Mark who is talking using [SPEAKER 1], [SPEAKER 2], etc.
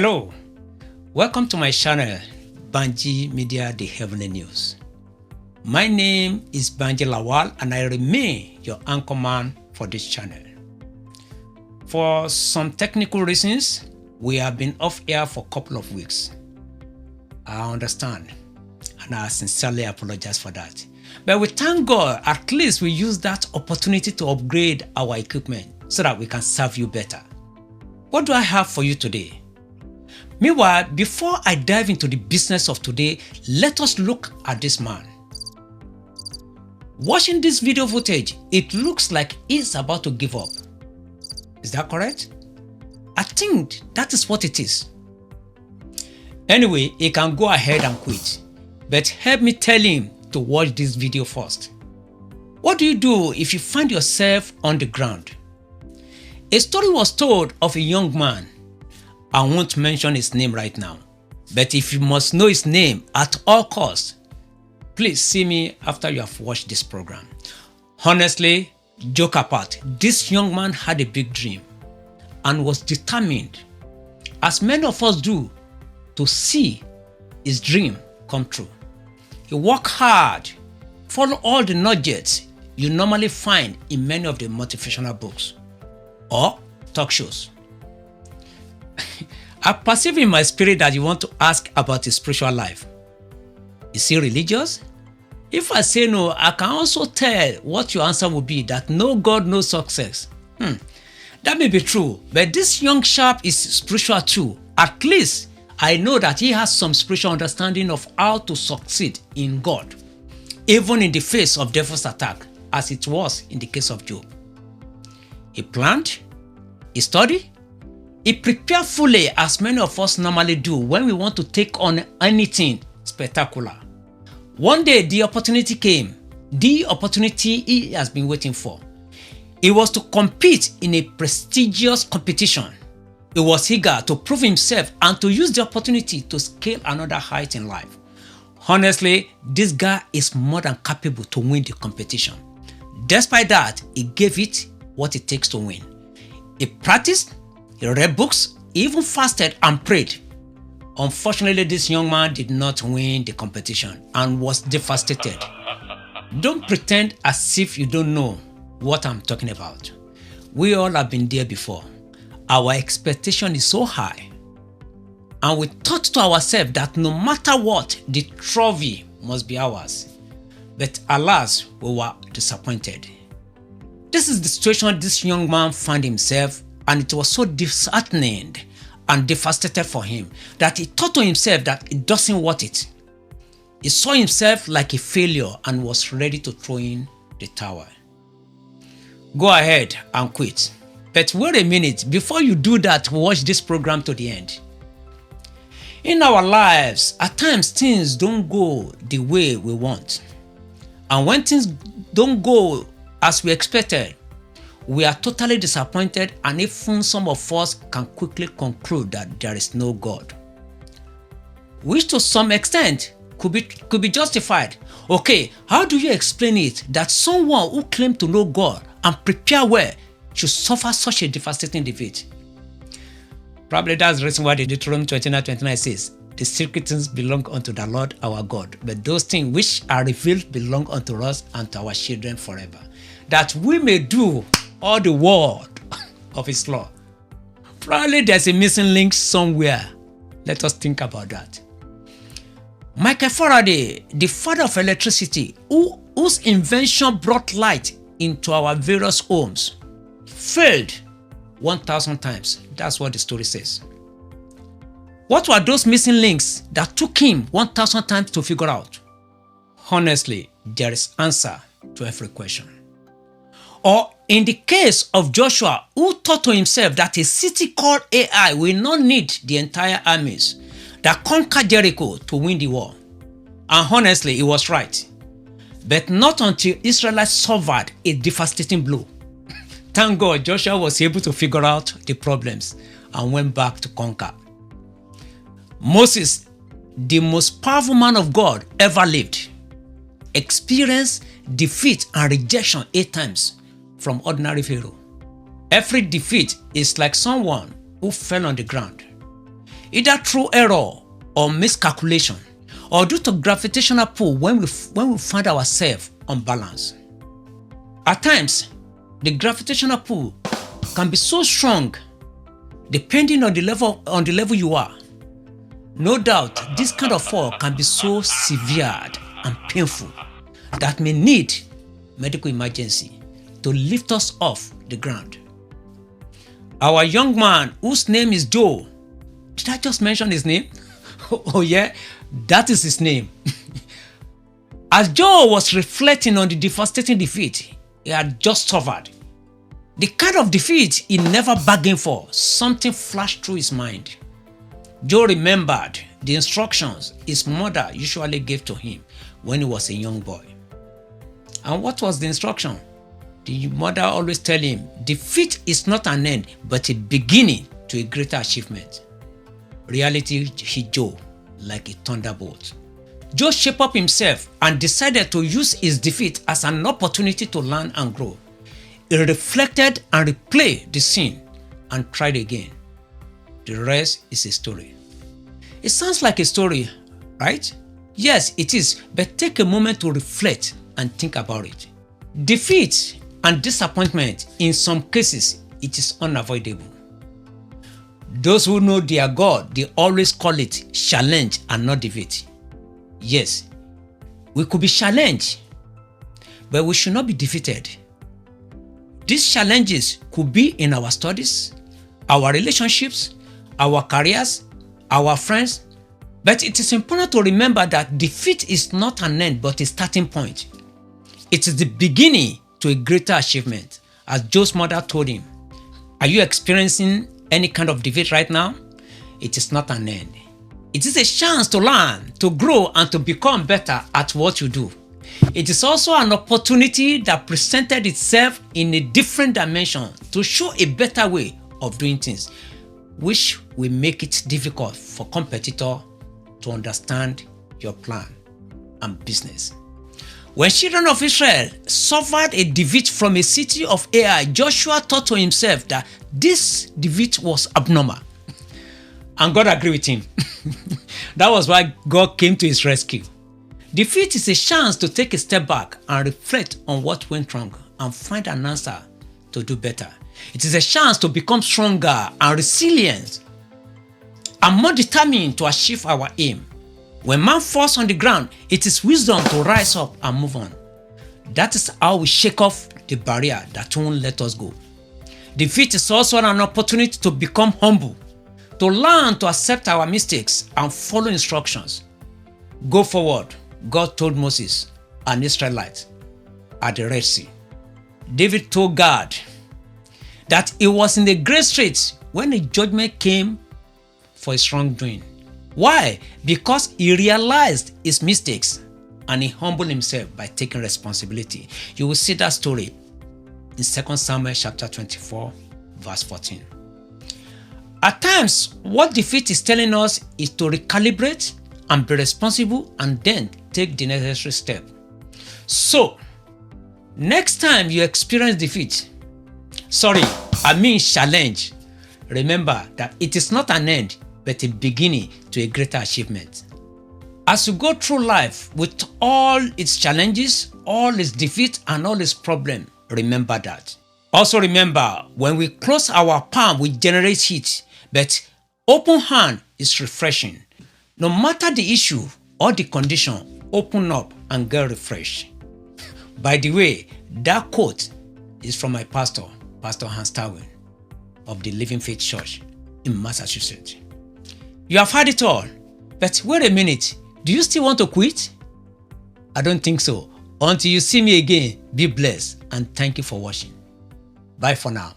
[SPEAKER 1] Hello, welcome to my channel, Bangee Media The Heavenly News. My name is Bangee Lawal and I remain your anchorman for this channel. For some technical reasons, we have been off air for a couple of weeks. I understand and I sincerely apologize for that. But we thank God at least we use that opportunity to upgrade our equipment so that we can serve you better. What do I have for you today? Meanwhile, before I dive into the business of today, let us look at this man. Watching this video footage, it looks like he's about to give up. Is that correct? I think that is what it is. Anyway, he can go ahead and quit, but help me tell him to watch this video first. What do you do if you find yourself on the ground? A story was told of a young man. I won't mention his name right now, but if you must know his name at all costs, please see me after you have watched this program. Honestly, joke apart, this young man had a big dream and was determined, as many of us do, to see his dream come true. He worked hard, followed all the nuggets you normally find in many of the motivational books or talk shows. I perceive in my spirit that you want to ask about his spiritual life. Is he religious? If I say no, I can also tell what your answer will be, that no God, no success. That may be true, but this young chap is spiritual too. At least I know that he has some spiritual understanding of how to succeed in God, even in the face of devil's attack, as it was in the case of Job. He planned, he studied, he prepared fully, as many of us normally do when we want to take on anything spectacular. One day the opportunity came, the opportunity he has been waiting for. It was to compete in a prestigious competition. He was eager to prove himself and to use the opportunity to scale another height in life. Honestly, this guy is more than capable to win the competition. Despite that, he gave it what it takes to win. He practiced, he read books, he even fasted and prayed. Unfortunately, this young man did not win the competition and was devastated. Don't pretend as if you don't know what I'm talking about. We all have been there before. Our expectation is so high, and we thought to ourselves that no matter what, the trophy must be ours. But alas, we were disappointed. This is the situation this young man found himself, and it was so disheartening and devastated for him that he thought to himself that it doesn't worth it. He saw himself like a failure and was ready to throw in the towel. Go ahead and quit. But wait a minute, before you do that, watch this program to the end. In our lives, at times things don't go the way we want. And when things don't go as we expected, we are totally disappointed, and even some of us can quickly conclude that there is no God, which to some extent could be justified. Okay, how do you explain it that someone who claimed to know God and prepare well should suffer such a devastating defeat? Probably that's the reason why the Deuteronomy 29:29 says, "The secret things belong unto the Lord our God, but those things which are revealed belong unto us and to our children forever, that we may do all the word of his law." Probably there's a missing link somewhere. Let us think about that. Michael Faraday, the father of electricity, whose invention brought light into our various homes, failed 1,000 times. That's what the story says. What were those missing links that took him 1,000 times to figure out? Honestly, there is answer to every question. Or in the case of Joshua, who thought to himself that a city called Ai will not need the entire armies that conquered Jericho to win the war. And honestly, he was right. But not until Israelites suffered a devastating blow. Thank God Joshua was able to figure out the problems and went back to conquer. Moses, the most powerful man of God ever lived, experienced defeat and rejection 8 times from ordinary Pharaoh. Every defeat is like someone who fell on the ground. either through error or miscalculation, or due to gravitational pull when we find ourselves unbalanced. At times, the gravitational pull can be so strong depending on the level you are. No doubt, this kind of fall can be so severe and painful that may need medical emergency to lift us off the ground. Our young man whose name is Joe, did I just mention his name? Oh yeah, that is his name. As Joe was reflecting on the devastating defeat he had just suffered, the kind of defeat he never bargained for, something flashed through his mind. Joe remembered the instructions his mother usually gave to him when he was a young boy. And what was the instruction? The mother always tell him, defeat is not an end, but a beginning to a greater achievement. Reality hit Joe like a thunderbolt. Joe shaped up himself and decided to use his defeat as an opportunity to learn and grow. He reflected and replayed the scene and tried again. The rest is a story. It sounds like a story, right? Yes, it is, but take a moment to reflect and think about it. Defeat and disappointment, in some cases, it is unavoidable. Those who know their God, they always call it challenge and not defeat. Yes, we could be challenged, but we should not be defeated. These challenges could be in our studies, our relationships, our careers, our friends, but it is important to remember that defeat is not an end but a starting point. It is the beginning to a greater achievement. As Joe's mother told him, are you experiencing any kind of defeat right now? It is not an end. It is a chance to learn, to grow, and to become better at what you do. It is also an opportunity that presented itself in a different dimension to show a better way of doing things, which will make it difficult for competitor to understand your plan and business. When children of Israel suffered a defeat from a city of Ai, Joshua thought to himself that this defeat was abnormal. And God agreed with him. That was why God came to his rescue. Defeat is a chance to take a step back and reflect on what went wrong and find an answer to do better. It is a chance to become stronger and resilient and more determined to achieve our aim. When man falls on the ground, it is wisdom to rise up and move on. That is how we shake off the barrier that won't let us go. Defeat is also an opportunity to become humble, to learn to accept our mistakes and follow instructions. Go forward, God told Moses and Israelites at the Red Sea. David told God that he was in the great straits when the judgment came for his wrongdoing. Why? Because he realized his mistakes and he humbled himself by taking responsibility. You will see that story in 2 Samuel chapter 24, verse 14. At times, what defeat is telling us is to recalibrate and be responsible and then take the necessary step. So, next time you experience defeat, challenge, remember that it is not an end but a beginning to a greater achievement. As you go through life with all its challenges, all its defeats, and all its problems, remember that. Also remember, when we close our palm, we generate heat, but open hand is refreshing. No matter the issue or the condition, open up and get refreshed. By the way, that quote is from my pastor, Pastor Hans Tawin of the Living Faith Church in Massachusetts. You have had it all, but wait a minute, do you still want to quit? I don't think so. Until you see me again, be blessed and thank you for watching. Bye for now.